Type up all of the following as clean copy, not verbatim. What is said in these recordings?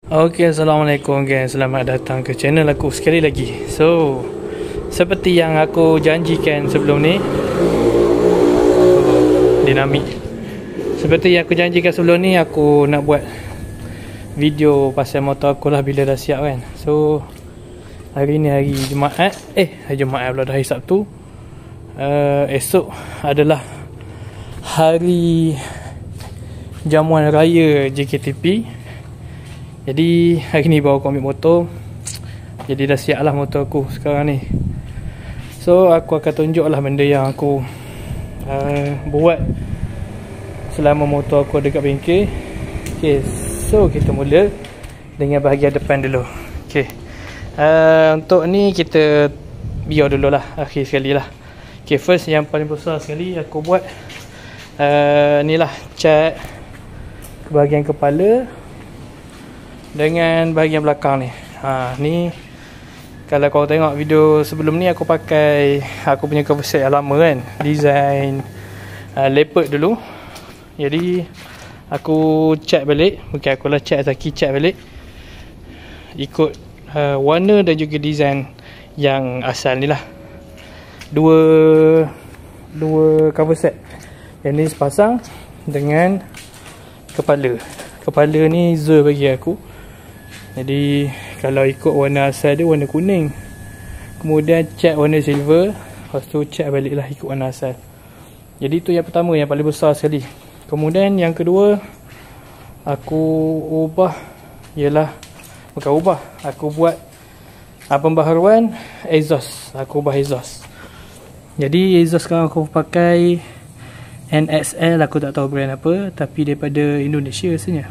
Okay, Assalamualaikum guys. Selamat datang ke channel aku sekali lagi. So, seperti yang aku janjikan sebelum ni, dinamik. Seperti yang aku janjikan sebelum ni, aku nak buat video pasal motor aku lah bila dah siap kan. So, hari ni hari Jumaat. Hari Jumaat pula, dah hari Sabtu. Esok adalah hari jamuan raya JKTP. Jadi hari ni baru aku ambil motor. Jadi dah siap lah motor aku sekarang ni. So aku akan tunjuk lah benda yang aku buat selama motor aku ada kat bengkel. Okay, so kita mula dengan bahagian depan dulu. Okay, untuk ni kita biar dulu lah, akhir sekali lah. Okay, first yang paling besar sekali aku buat ni lah, cat ke bahagian kepala dengan bahagian belakang ni. Ni kalau kau tengok video sebelum ni, aku pakai aku punya cover set yang lama kan, design leopard dulu. Jadi aku cat balik, bukan aku lah cat, Zaki cat balik ikut warna dan juga design yang asal ni lah. Dua cover set. Yang ni sepasang dengan kepala ni Zul bagi aku. Jadi kalau ikut warna asal dia warna kuning, kemudian cat warna silver, lepas tu cat balik lah ikut warna asal. Jadi tu yang pertama, yang paling besar sekali. Kemudian yang kedua aku ubah, ialah bukan ubah, aku buat pembaharuan exhaust. Aku ubah exhaust. Jadi exhaust sekarang aku pakai NXL, aku tak tahu brand apa, tapi daripada Indonesia rasanya.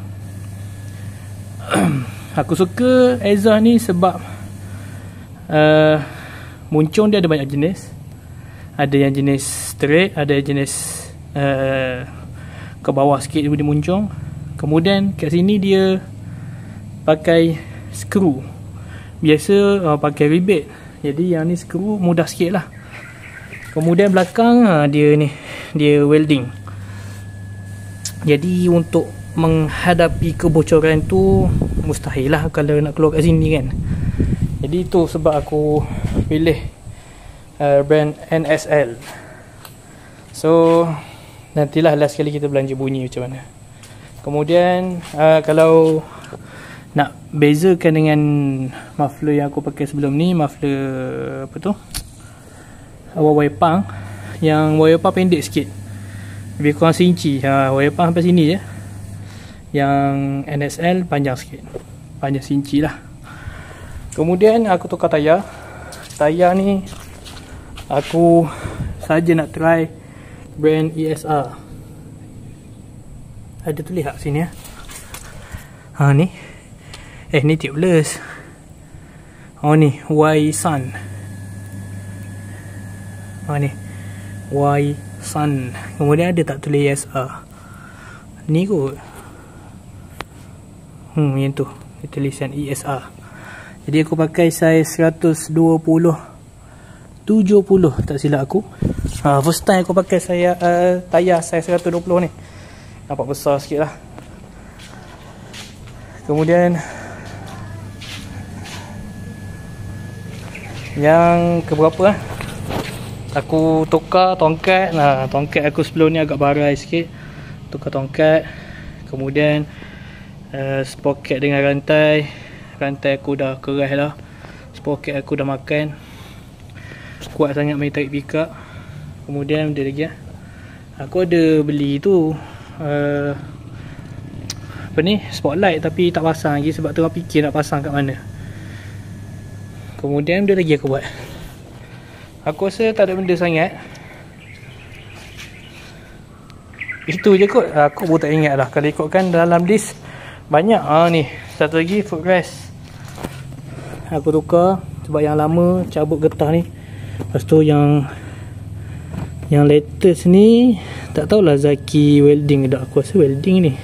Aku suka exhaust ni sebab muncung dia ada banyak jenis. Ada yang jenis straight, ada yang jenis ke bawah sikit dia muncung. Kemudian kat sini dia pakai skru. Biasa pakai rebate. Jadi yang ni skru mudah sikit lah. Kemudian belakang dia ni, dia welding. Jadi untuk menghadapi kebocoran tu mustahil lah kalau nak keluar kat sini kan. Jadi itu sebab aku pilih brand NXL. So nantilah last kali kita belanja bunyi macam mana. Kemudian kalau nak bezakan dengan muffler yang aku pakai sebelum ni, muffler apa tu, wire pump, yang wire pump pendek sikit, lebih kurang seinci. Wire pump sampai sini je. Yang NXL panjang sikit, panjang seinci lah. Kemudian aku tukar tayar. Tayar ni aku saja nak try brand ESR. Ada tulis kat sini ya. Ni ni tubeless. Ni Y-Sun. Ni Y-Sun. Kemudian ada tak tulis ESR. Ni kot. Yang tu, tulisan ESR. Jadi aku pakai saiz 120 70 tak silap aku. First time aku pakai tayar saiz 120 ni. Nampak besar sikit lah. Kemudian yang keberapa aku tukar tongkat. Tongkat aku sebelum ni agak barai sikit. Tukar tongkat. Kemudian sprocket dengan rantai aku dah keras lah. Sprocket aku dah makan, kuat sangat main tarik pickup. Kemudian ada lagi aku ada beli tu apa ni, spotlight, tapi tak pasang lagi sebab tengah fikir nak pasang kat mana. Kemudian ada lagi aku buat, aku rasa tak ada benda sangat. Itu je kot. Aku pun tak ingat lah. Kalau ikutkan dalam list banyak. Ni satu lagi, footrest aku tukar sebab yang lama cabut getah ni. Lepas tu yang latest ni tak tahulah Zaki welding tak. Aku rasa welding ni.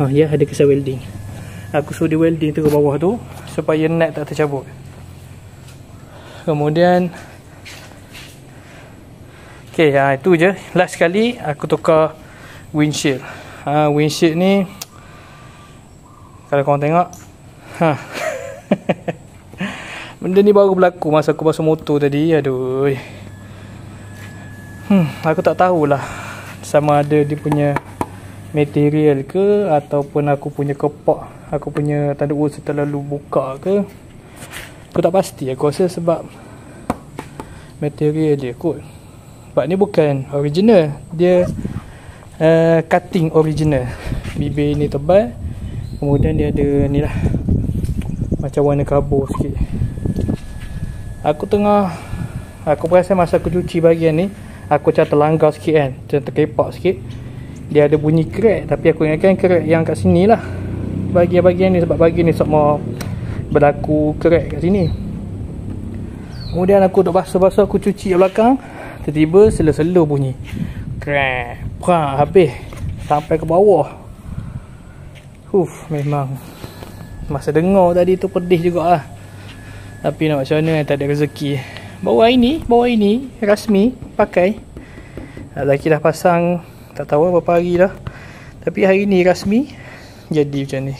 Ya, ada kesan welding. Aku suruh dia welding tu ke bawah tu supaya nut tak tercabut. Kemudian okay, itu je. Last sekali aku tukar windshield. Windshield ni kalau korang tengok Ha. Benda ni baru berlaku masa aku pasang motor tadi. Aduh. Aku tak tahulah sama ada dia punya material ke ataupun aku punya kepak, aku punya tanda usaha terlalu buka ke. Aku tak pasti. Aku rasa sebab material dia kot. Sebab ni bukan original. Dia cutting original. Bibir ni tebal. Kemudian dia ada ni lah, macam warna karbon sikit. Aku perasan masa aku cuci bahagian ni, aku macam terlanggar sikit kan, macam terkepak sikit. Dia ada bunyi crack, tapi aku ingatkan crack yang kat sini lah, bahagian ni, sebab bahagian ni semua berlaku crack kat sini. Kemudian aku duk basuh-basuh, aku cuci kat belakang, tiba-tiba selo-selo bunyi crack, habis sampai ke bawah. Memang masa dengar tadi tu pedih jugalah. Tapi nak macam mana, tak ada rezeki. Bawa ini rasmi pakai. Lagi dah pasang tak tahu berapa hari dah, tapi hari ni rasmi jadi macam ni.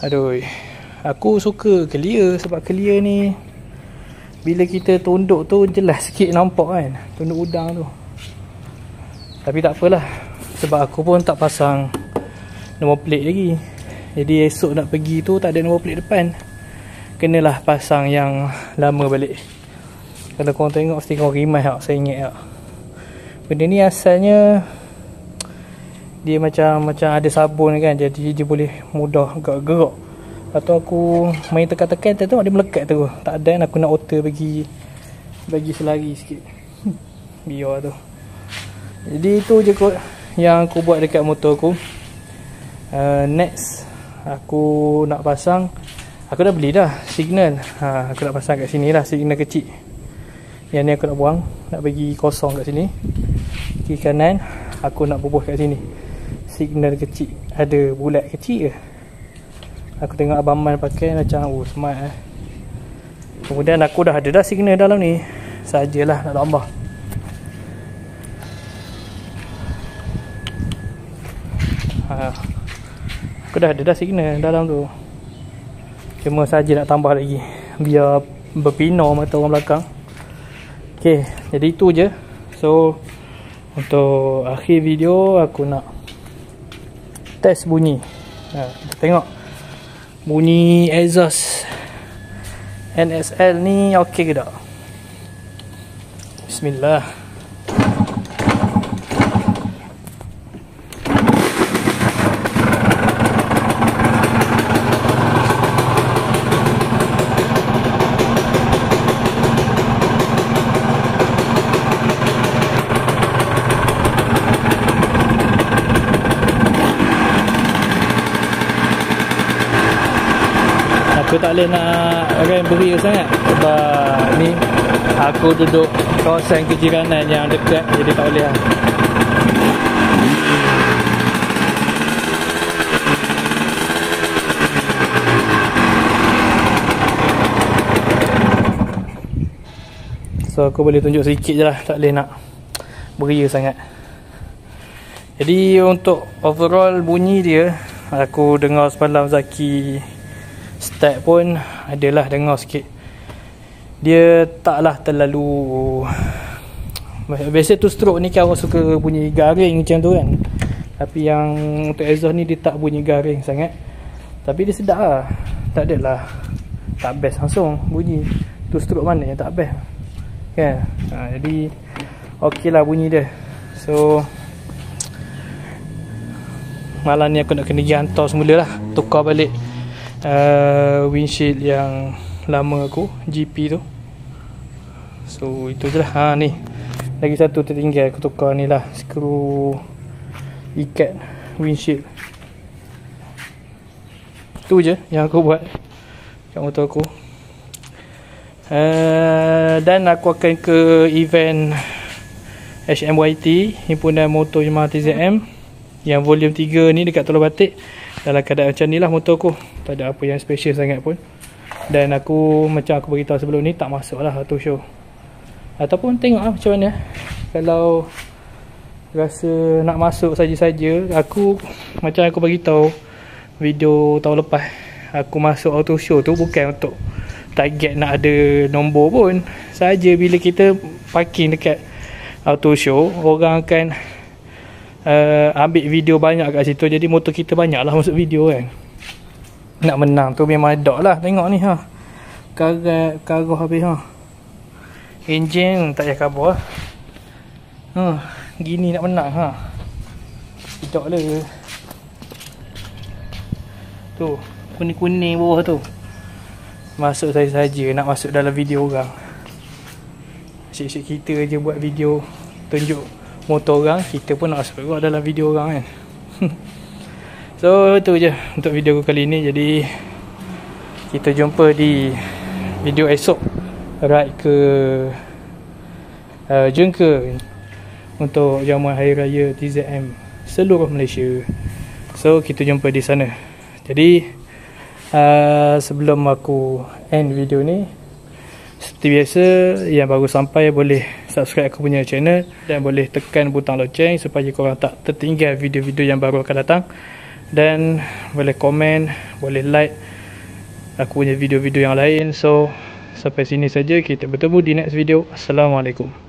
Aduh, aku suka clear sebab clear ni bila kita tunduk tu jelas sikit nampak kan, tunduk udang tu. Tapi tak apalah, sebab aku pun tak pasang nombor plate lagi. Jadi esok nak pergi tu tak ada nombor plate depan, kenalah pasang yang lama balik. Kalau korang tengok mesti korang rimas tak, saya ingat tak. Benda ni asalnya dia macam ada sabun kan, jadi dia boleh mudah gerak-gerak. Lepas tu aku main tekan-tekan, tengok dia melekat tu. Tak ada, aku nak alter bagi selari sikit. Biar tu. Jadi itu je kot yang aku buat dekat motor aku. Next aku nak pasang, aku dah beli dah signal. Aku nak pasang kat sini lah, signal kecil. Yang ni aku nak buang, nak bagi kosong kat sini. Kiri kanan aku nak bubuh kat sini. Signal kecil, ada bulat kecil ke. Aku tengok Abang Man pakai macam smart . Kemudian aku dah ada dah signal dalam ni, sajalah nak tambah. Aku dah ada dah signal dalam tu, cuma saja nak tambah lagi biar berpinau mata orang belakang. Okay, jadi itu je. So untuk akhir video aku nak test bunyi. Kita tengok bunyi exhaust NSL ni okey ke tak. Bismillah. Aku tak boleh nak rem beria sangat sebab ni aku duduk kawasan kejiranan yang dekat, jadi tak boleh lah. So aku boleh tunjuk sikit je lah, tak boleh nak beria sangat. Jadi untuk overall bunyi dia, aku dengar semalam Zaki start pun adalah dengar sikit. Dia taklah terlalu, biasa tu stroke ni kan orang suka bunyi garing macam tu kan. Tapi yang untuk exhaust ni dia tak bunyi garing sangat, tapi dia sedap lah. Tak adalah tak best langsung bunyi. Tu stroke mana yang tak best kan. Jadi okey lah bunyi dia. So malam ni aku nak kena pergi hantar semula lah, tukar balik windshield yang lama aku, GP tu. So itu je lah. Ni lagi satu tertinggal, aku tukar ni lah, skru ikat windshield. Tu je yang aku buat kat motor aku. Dan aku akan ke event HMYT, Himpunan Motor Jemaah TZM, yang volume 3 ni dekat Teluk Batik. Dalam keadaan macam ni lah motor aku, tak ada apa yang special sangat pun. Dan aku, macam aku beritahu sebelum ni, tak masuk lah auto show. Ataupun tengok lah macam mana. Kalau rasa nak masuk saja-saja, aku macam aku beritahu video tahun lepas, aku masuk auto show tu bukan untuk target nak ada nombor pun. Saja bila kita parking dekat auto show, orang akan ambil video banyak kat situ. Jadi motor kita banyak lah masuk video kan. Nak menang tu memang ada lah. Tengok ni ha, karat karuh habis ha. Enjin tak payah khabar ha. Gini nak menang ha. Tidak lah tu, kuning-kuning bawah tu. Masuk saya saja nak masuk dalam video orang. Asyik-asyik kita je buat video tunjuk motor orang, kita pun nak masuk juga dalam video orang kan. So tu je untuk video aku kali ni. Jadi kita jumpa di video esok, ride ke Jengke untuk jamuan Hari Raya TZM seluruh Malaysia. So kita jumpa di sana. Jadi sebelum aku end video ni, seperti biasa, yang baru sampai boleh subscribe aku punya channel dan boleh tekan butang loceng supaya korang tak tertinggal video-video yang baru akan datang. Dan boleh komen, boleh like aku punya video-video yang lain. So sampai sini saja, kita bertemu di next video. Assalamualaikum.